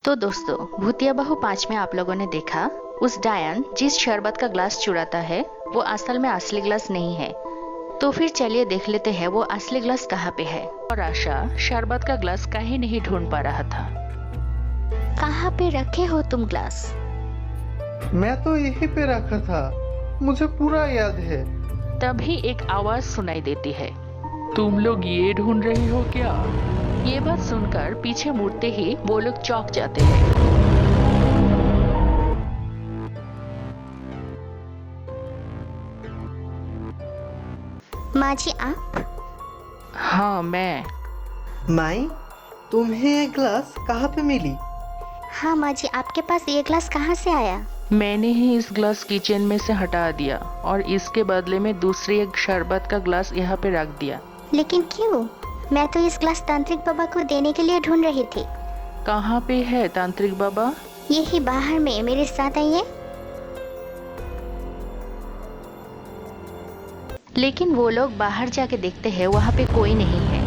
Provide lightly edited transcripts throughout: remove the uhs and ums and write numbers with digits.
तो दोस्तों, भूतिया बहू 5 में आप लोगों ने देखा उस डायन जिस शरबत का ग्लास चुराता है वो असल में असली ग्लास नहीं है। तो फिर चलिए देख लेते हैं वो असली ग्लास कहाँ पे है। और आशा शरबत का ग्लास कहीं नहीं ढूंढ पा रहा था। कहाँ पे रखे हो तुम ग्लास? मैं तो यहीं पे रखा था, मुझे पूरा याद है। तभी एक आवाज सुनाई देती है। तुम लोग ये ढूंढ रहे हो क्या? ये बात सुनकर पीछे मुड़ते ही वो लोग चौंक जाते हैं। माँ जी आप? हाँ मैं। माई, तुम्हें ये ग्लास कहाँ पे मिली? हाँ माँ जी, आपके पास ये ग्लास कहाँ से आया? मैंने ही इस ग्लास किचन में से हटा दिया और इसके बदले में दूसरी एक शरबत का ग्लास यहाँ पे रख दिया। लेकिन क्यों? मैं तो इस ग्लास तांत्रिक बाबा को देने के लिए ढूंढ रही थी। कहाँ पे है तांत्रिक बाबा? यही बाहर में, मेरे साथ आइए। लेकिन वो लोग बाहर जाके देखते हैं वहाँ पे कोई नहीं है।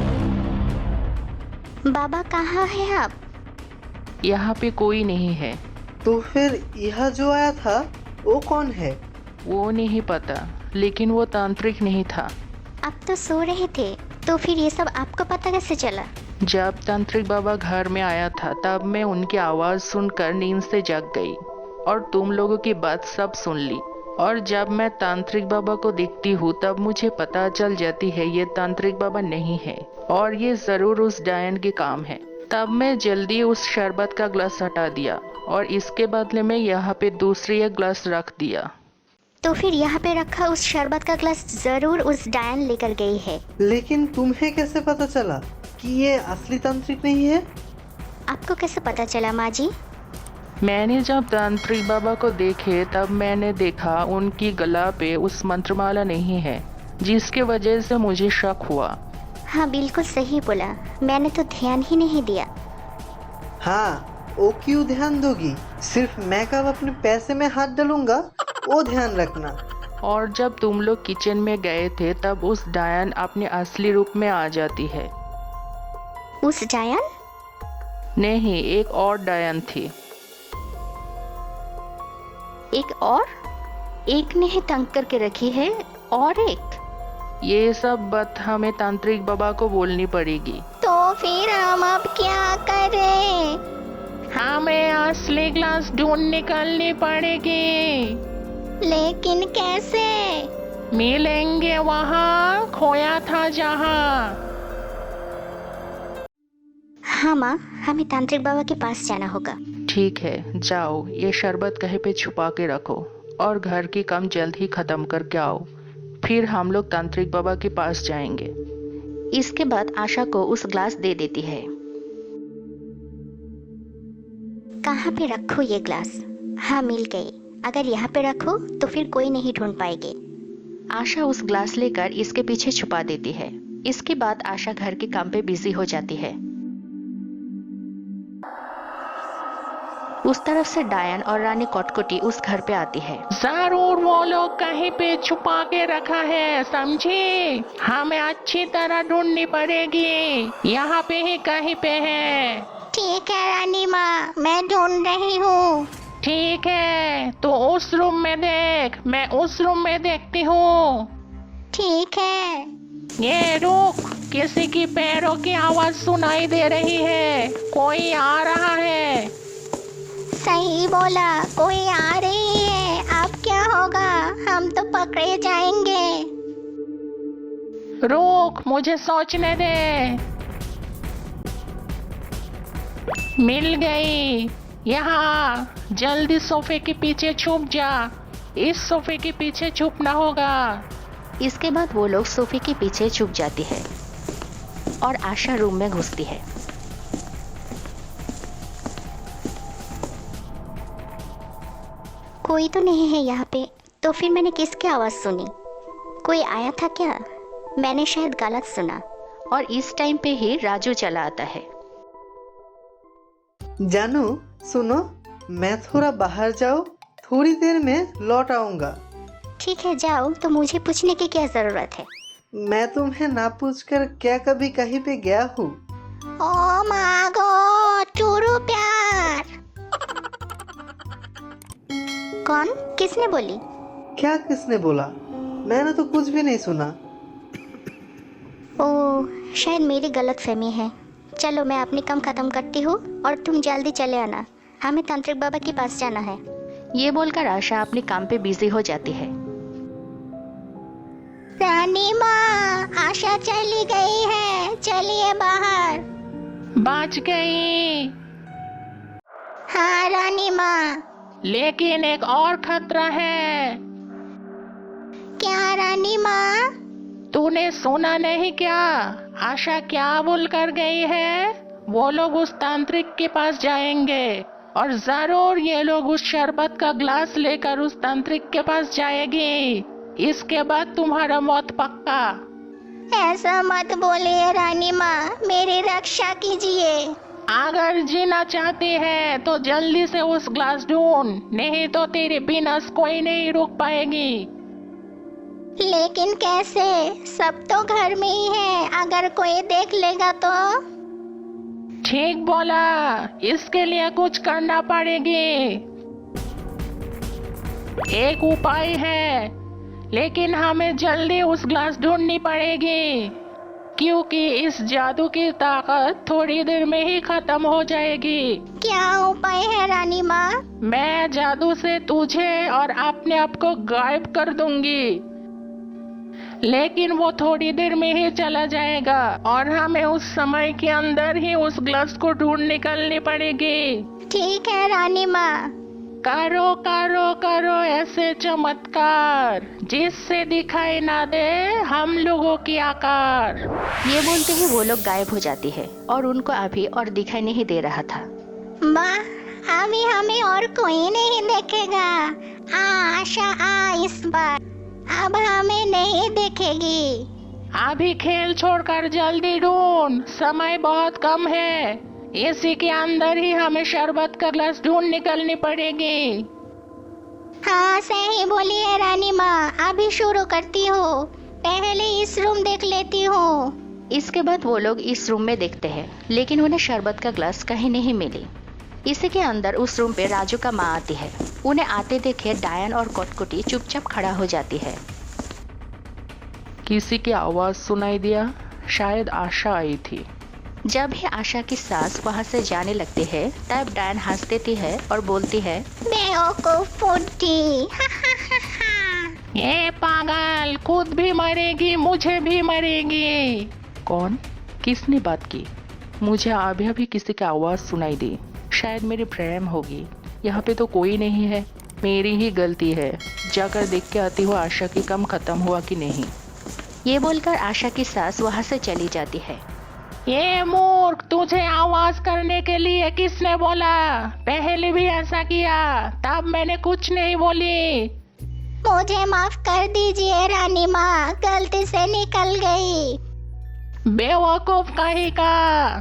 बाबा कहाँ है आप? यहाँ पे कोई नहीं है। तो फिर यह जो आया था वो कौन है? वो नहीं पता, लेकिन वो तांत्रिक नहीं था। आप तो सो रहे थे, तो फिर ये सब आपको पता कैसे चला? जब तांत्रिक बाबा घर में आया था तब मैं उनकी आवाज सुनकर नींद से जग गई और तुम लोगों की बात सब सुन ली। और जब मैं तांत्रिक बाबा को देखती हूँ तब मुझे पता चल जाती है ये तांत्रिक बाबा नहीं है और ये जरूर उस डायन के काम है। तब मैं जल्दी उस शरबत का ग्लास हटा दिया और इसके बदले में यहाँ पे दूसरी एक ग्लास रख दिया। तो फिर यहाँ पे रखा उस शरबत का ग्लास जरूर उस डायन लेकर गई है। लेकिन तुम्हें कैसे पता चला कि ये असली तांत्रिक नहीं है? आपको कैसे पता चला माँ जी? मैंने जब तांत्रिक बाबा को देखे तब मैंने देखा उनकी गला पे उस मंत्रमाला नहीं है, जिसके वजह से मुझे शक हुआ। हाँ बिल्कुल सही बोला, मैंने तो ध्यान ही नहीं दिया। हाँ, वो क्यों ध्यान दोगी? सिर्फ मैं कब अपने पैसे में हाथ डालूंगा वो ध्यान रखना। और जब तुम लोग किचन में गए थे तब उस डायन अपने असली रूप में आ जाती है। उस डायन? नहीं, एक और डायन थी। एक और? एक ने ही तंग करके रखी है और एक? ये सब बात हमें तांत्रिक बाबा को बोलनी पड़ेगी। तो फिर हम अब क्या करें? हमें असली ग्लास ढूंढ निकालनी पड़ेगी। लेकिन कैसे? मिलेंगे वहाँ खोया था जहाँ। हाँ माँ, हमें तांत्रिक बाबा के पास जाना होगा। ठीक है, जाओ ये शरबत कहीं पे छुपा के रखो और घर की काम जल्द ही खत्म करके आओ, फिर हम लोग तांत्रिक बाबा के पास जाएंगे। इसके बाद आशा को उस ग्लास दे देती है। कहाँ पे रखो ये ग्लास? हाँ मिल गई। अगर यहाँ पे रखो तो फिर कोई नहीं ढूंढ पाएगी। आशा उस ग्लास लेकर इसके पीछे छुपा देती है। इसके बाद आशा घर के काम पे बिजी हो जाती है। उस तरफ से डायन और रानी कटकटी उस घर पे आती है। जरूर वो लोग कहीं पे छुपा के रखा है, समझे? हमें अच्छी तरह ढूंढनी पड़ेगी, यहाँ पे ही कहीं पे है। ठीक है रानी माँ, मैं ढूंढ रही हूँ। ठीक है, तो उस रूम में देख, मैं उस रूम में देखती हूँ। ठीक है। ये रुक, किसी की पैरों की आवाज सुनाई दे रही है, कोई आ रहा है। सही बोला, कोई आ रही है। अब क्या होगा? हम तो पकड़े जाएंगे। रुक, मुझे सोचने दे। मिल गई। यहाँ, जल्दी सोफे के पीछे छुप जा। इस सोफे के पीछे छुपना होगा। इसके बाद वो लोग सोफे के पीछे छुप जाती है और आशा रूम में घुसती है। कोई तो नहीं है यहाँ पे। तो फिर मैंने किसकी आवाज सुनी? कोई आया था क्या? मैंने शायद गलत सुना। और इस टाइम पे ही राजू चला आता है। जानू सुनो, मैं थोड़ा बाहर जाऊँ, थोड़ी देर में लौट आऊंगा। ठीक है जाओ, तो मुझे पूछने की क्या जरूरत है? मैं तुम्हें ना पूछकर क्या कभी कहीं पे गया हूँ? ओ मागो, चूरू प्यार। कौन? किसने बोली? क्या किसने बोला? मैंने तो कुछ भी नहीं सुना। ओह, शायद मेरी गलतफहमी है। चलो मैं अपनी काम खत्म करती हूँ और तुम जल्दी चले आना, हमें तांत्रिक बाबा के पास जाना है। ये बोलकर आशा अपने काम पे बिजी हो जाती है। रानी माँ, आशा चली गई है, चलिए बाहर। बच गई, हाँ रानी माँ। लेकिन एक और खतरा है। क्या रानी माँ? तूने सुना नहीं क्या? आशा क्या बोल कर गई है? वो लोग उस तांत्रिक के पास जाएंगे और जरूर ये लोग उस शरबत का ग्लास लेकर उस तांत्रिक के पास जाएगी। इसके बाद तुम्हारा मौत पक्का। ऐसा मत बोलिए रानी माँ, मेरी रक्षा कीजिए। अगर जीना चाहती है तो जल्दी से उस ग्लास ढूंढ, नहीं तो तेरे बिना कोई नहीं रोक पाएगी। लेकिन कैसे? सब तो घर में ही है, अगर कोई देख लेगा तो? ठीक बोला, इसके लिए कुछ करना पड़ेगी। एक उपाय है, लेकिन हमें जल्दी उस ग्लास ढूंढनी पड़ेगी, क्योंकि इस जादू की ताकत थोड़ी देर में ही खत्म हो जाएगी। क्या उपाय है रानी माँ? मैं जादू से तुझे और अपने आप को गायब कर दूंगी, लेकिन वो थोड़ी देर में ही चला जाएगा और हमें उस समय के अंदर ही उस ग्लास को ढूंढ निकलनी पड़ेगी। ठीक है रानी माँ। करो करो करो ऐसे चमत्कार जिससे दिखाई ना दे हम लोगों की आकार। ये बोलते ही वो लोग गायब हो जाती है और उनको अभी और दिखाई नहीं दे रहा था। माँ, अभी हमें और कोई नहीं देखेगा। आशा आ इस बार, अब हमें नहीं देखेगी। अभी खेल छोड़कर जल्दी ढूंढ, समय बहुत कम है। इसी के अंदर ही हमें शरबत का ग्लास ढूंढ निकलनी पड़ेगी। हाँ सही बोलिए रानी माँ, अभी शुरू करती हूँ। पहले इस रूम देख लेती हूँ। इसके बाद वो लोग इस रूम में देखते हैं, लेकिन उन्हें शरबत का ग्लास कहीं नहीं मिली। इसी के अंदर उस रूम पे राजू का माँ आती है। उन्हें आते देखे डायन और कोटकुटी चुपचाप खड़ा हो जाती है। किसी की आवाज सुनाई दिया, शायद आशा आई थी। जब भी आशा की सास वहाँ से जाने लगती है, तब डायन हंस देती है और बोलती है, बेवकूफ फुट्टी। ये पागल, खुद भी मरेगी, मुझे भी मरेगी। कौन? किसने बात की? मुझे अभी अभी किसी की आवाज सुनाई दी, शायद मेरी प्रेम होगी। यहाँ पे तो कोई नहीं है, मेरी ही गलती है। जाकर देख के आती हूँ आशा की काम खत्म हुआ कि नहीं। ये बोलकर आशा की सास वहाँ से चली जाती है। ये मूर्ख, तुझे आवाज करने के लिए किसने बोला? पहले भी ऐसा किया, तब मैंने कुछ नहीं बोली। मुझे माफ कर दीजिए रानी माँ, गलती से निकल गई। बेवकूफ कहीं का।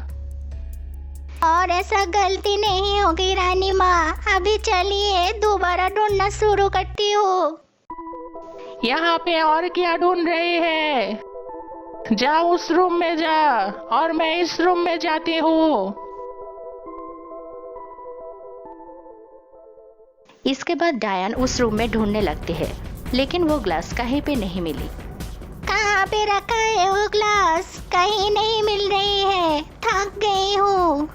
और ऐसा गलती नहीं होगी रानी माँ। अभी चलिए दोबारा ढूंढना शुरू करती हूँ। यहाँ पे और क्या ढूंढ रही है? जा उस रूम में जा, और मैं इस रूम में जाती हूँ। इसके बाद डायन उस रूम में ढूंढने लगती है, लेकिन वो ग्लास कहीं पे नहीं मिली। कहाँ पे रखा है वो ग्लास? कहीं नहीं मिल रही है, थक गई हूँ।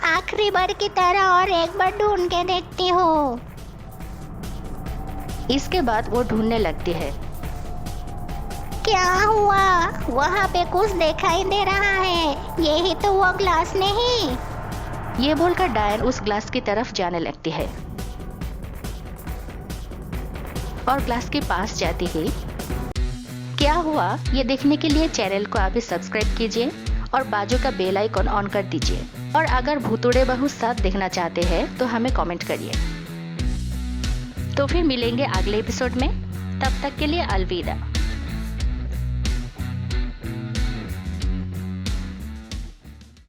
आखिरी बार की तरह और एक बार ढूंढ के देखती हूँ। इसके बाद वो ढूंढने लगती है। क्या हुआ? वहाँ पे कुछ दिखाई दे रहा है, यही तो वो ग्लास नहीं। ये बोलकर डायन उस ग्लास की तरफ जाने लगती है और ग्लास के पास जाती है। क्या हुआ ये देखने के लिए चैनल को अभी सब्सक्राइब कीजिए और बाजू का बेल आइकॉन ऑन कर दीजिए। और अगर भूतुड़े बहू साथ देखना चाहते हैं तो हमें कमेंट करिए। तो फिर मिलेंगे अगले एपिसोड में, तब तक के लिए अलविदा।